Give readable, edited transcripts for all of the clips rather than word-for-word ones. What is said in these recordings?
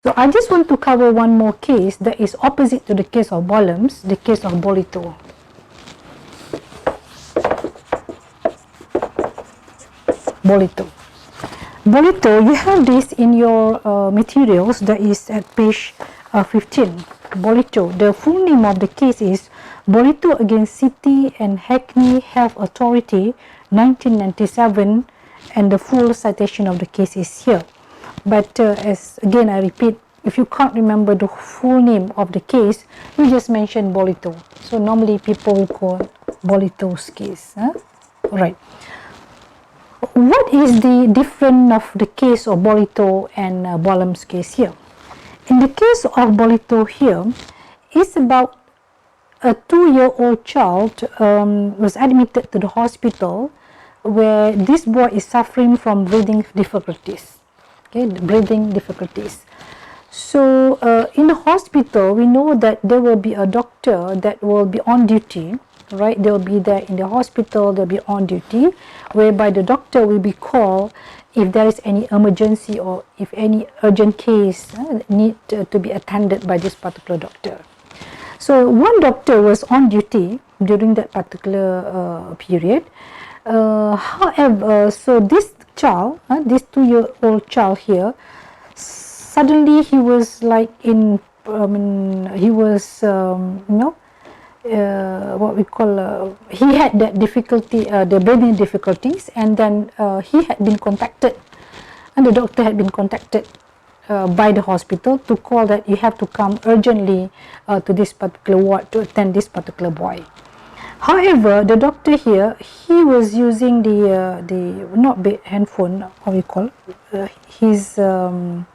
So I just want to cover one more case that is opposite to the case of Bollums, the case of Bolito. Bolito, you have this in your materials, that is at page 15. Bolito, the full name of the case is Bolito against City and Hackney Health Authority, 1997, and the full citation of the case is here. But as again I repeat, if you can't remember the full name of the case, you just mention Bolito. So normally people will call Bolito's case. Right. What is the difference of the case of Bolito and Bollum's case here? In the case of Bolito here, it's about a 2-year-old child was admitted to the hospital where this boy is suffering from breathing difficulties. Okay, breathing difficulties. So in the hospital, we know that there will be a doctor that will be on duty, right? They will be there in the hospital, they'll be on duty, whereby the doctor will be called if there is any emergency or if any urgent case need to be attended by this particular doctor. So one doctor was on duty during that particular period. However, so this child, this 2-year-old child here, suddenly he was like he was what we call he had that difficulty, the breathing difficulties, and then he had been contacted, and the doctor had been contacted by the hospital to call that you have to come urgently to this particular ward to attend this particular boy. However, the doctor here, he was using the not handphone, how we call his handphone.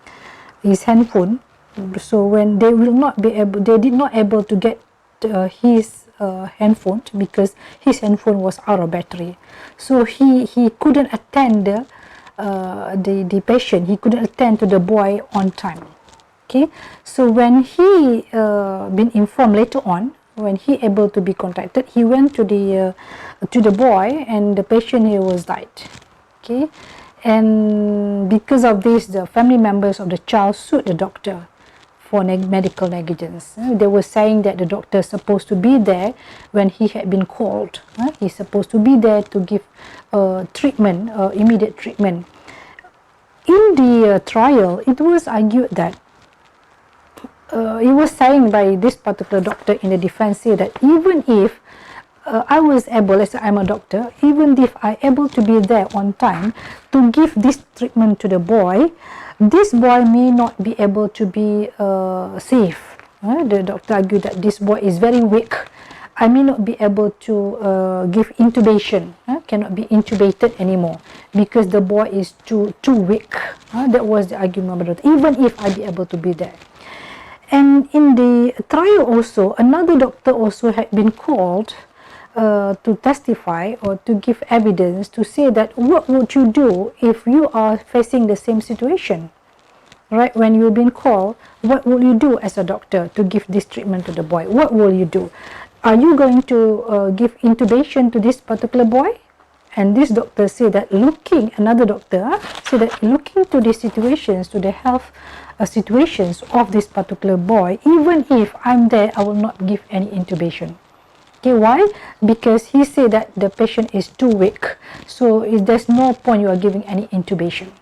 So when they will not be able, they did not able to get his handphone because his handphone was out of battery. So he couldn't attend the patient. He couldn't attend to the boy on time. Okay, so when he been informed later on, when he able to be contacted, he went to the boy, and the patient here was died. Okay, and because of this, the family members of the child sued the doctor for medical negligence. They were saying that the doctor is supposed to be there when he had been called. He's supposed to be there to give treatment, immediate treatment. In the trial, it was argued that it was saying by this particular doctor in the defense here that even if I was able, as I'm a doctor, even if I able to be there on time to give this treatment to the boy, this boy may not be able to be safe. The doctor argued that this boy is very weak. I may not be able to give intubation, cannot be intubated anymore because the boy is too weak. That was the argument of the doctor, even if I be able to be there. And in the trial also, another doctor also had been called to testify or to give evidence to say that what would you do if you are facing the same situation, right? When you've been called, what will you do as a doctor to give this treatment to the boy? What will you do? Are you going to give intubation to this particular boy? And this doctor said that another doctor said that looking to the situations, to the health situations of this particular boy, even if I'm there, I will not give any intubation. Okay, why? Because he said that the patient is too weak, so there's no point you are giving any intubation.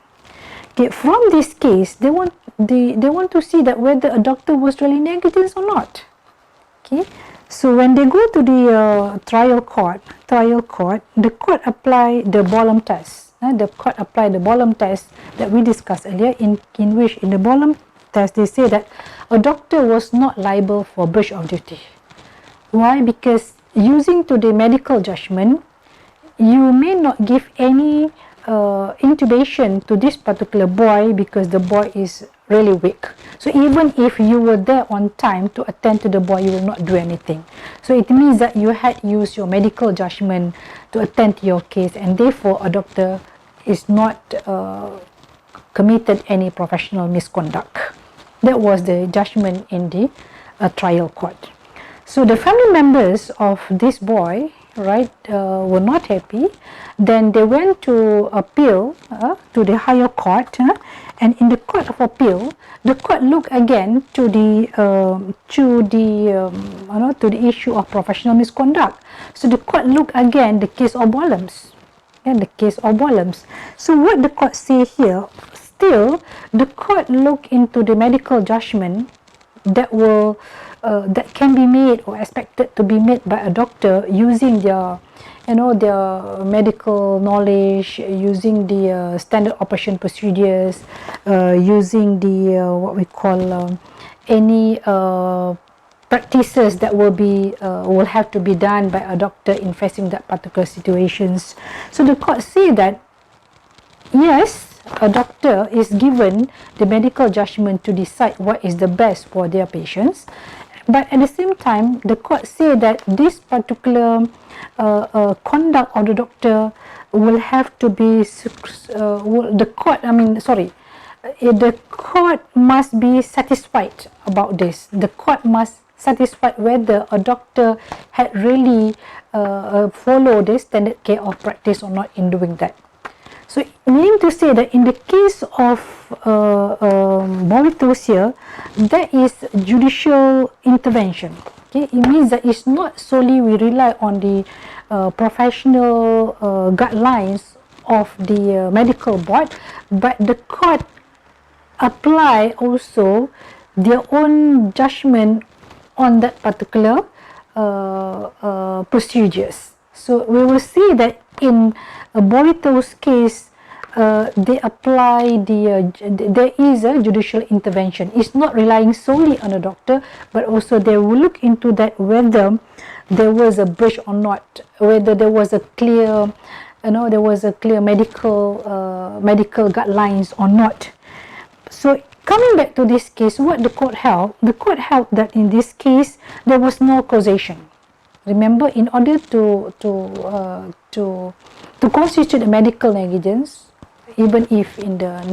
Okay, from this case, they want to see that whether a doctor was really negligent or not. Okay, so when they go to the trial court, the court apply the Bollum test. The court apply the Bollum test that we discussed earlier, in which in the Bollum test they say that a doctor was not liable for breach of duty. Why? Because using to the medical judgment, you may not give any intubation to this particular boy because the boy is really weak. So even if you were there on time to attend to the boy, you will not do anything. So it means that you had used your medical judgment to attend to your case, and therefore a doctor is not committed any professional misconduct. That was the judgment in the trial court. So the family members of this boy, right, were not happy. Then they went to appeal to the higher court, and in the court of appeal, the court looked again to the to the issue of professional misconduct. So the court looked again the case of Bollums, and the case of Bollums. So what the court say here? Still, the court look into the medical judgment that will that can be made or expected to be made by a doctor using their their medical knowledge, using the standard operation procedures, using the what we call any practices that will have to be done by a doctor in facing that particular situations. So the court say that yes, a doctor is given the medical judgment to decide what is the best for their patients, but at the same time, the court say that this particular conduct of the doctor will have to be the court must be satisfied about this. The court must satisfied whether a doctor had really followed the standard care of practice or not in doing that. So, meaning to say that in the case of Bollums here, there is judicial intervention. Okay, it means that it's not solely we rely on the professional guidelines of the medical board, but the court apply also their own judgment on that particular procedures. So we will see that in Bollums' case, they apply there is a judicial intervention. It's not relying solely on a doctor, but also they will look into that whether there was a breach or not, whether there was a clear, medical guidelines or not. So coming back to this case, what the court held that in this case there was no causation. Remember, in order to constitute a medical negligence, even if in the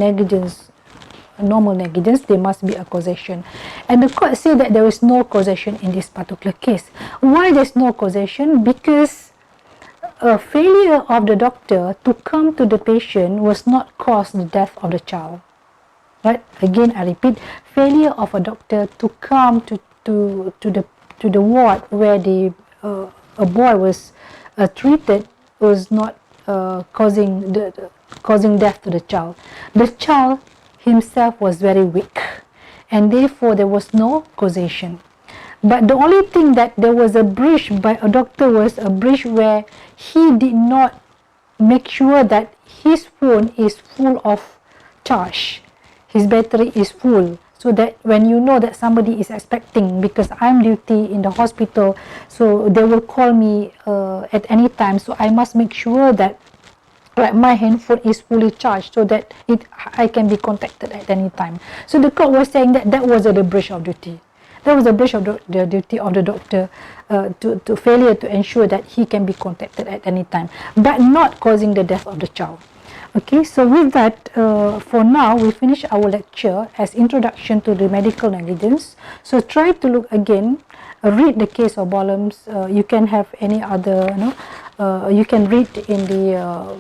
normal negligence, there must be a causation. And the court said that there is no causation in this particular case. Why there's no causation? Because a failure of the doctor to come to the patient was not cause the death of the child. Right? Again, I repeat, failure of a doctor to come to the ward where a boy was treated was not causing death to the child. The child himself was very weak, and therefore there was no causation. But the only thing that there was a breach by a doctor was a breach where he did not make sure that his phone is full of charge, his battery is full, so that when you know that somebody is expecting, because I'm duty in the hospital, so they will call me at any time, so I must make sure that my handphone is fully charged so that I can be contacted at any time. So the court was saying that was a breach of duty. That was a breach of the duty of the doctor to failure to ensure that he can be contacted at any time, but not causing the death of the child. Okay, so with that, for now, we finish our lecture as introduction to the medical negligence. So try to look again, read the case of Bollums. You can have any other, you can read in the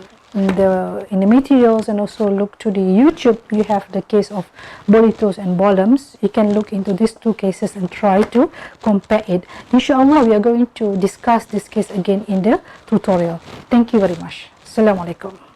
materials, and also look to the YouTube. You have the case of Bollums and Bollums. You can look into these two cases and try to compare it. Inshallah, we are going to discuss this case again in the tutorial. Thank you very much. Assalamu alaikum.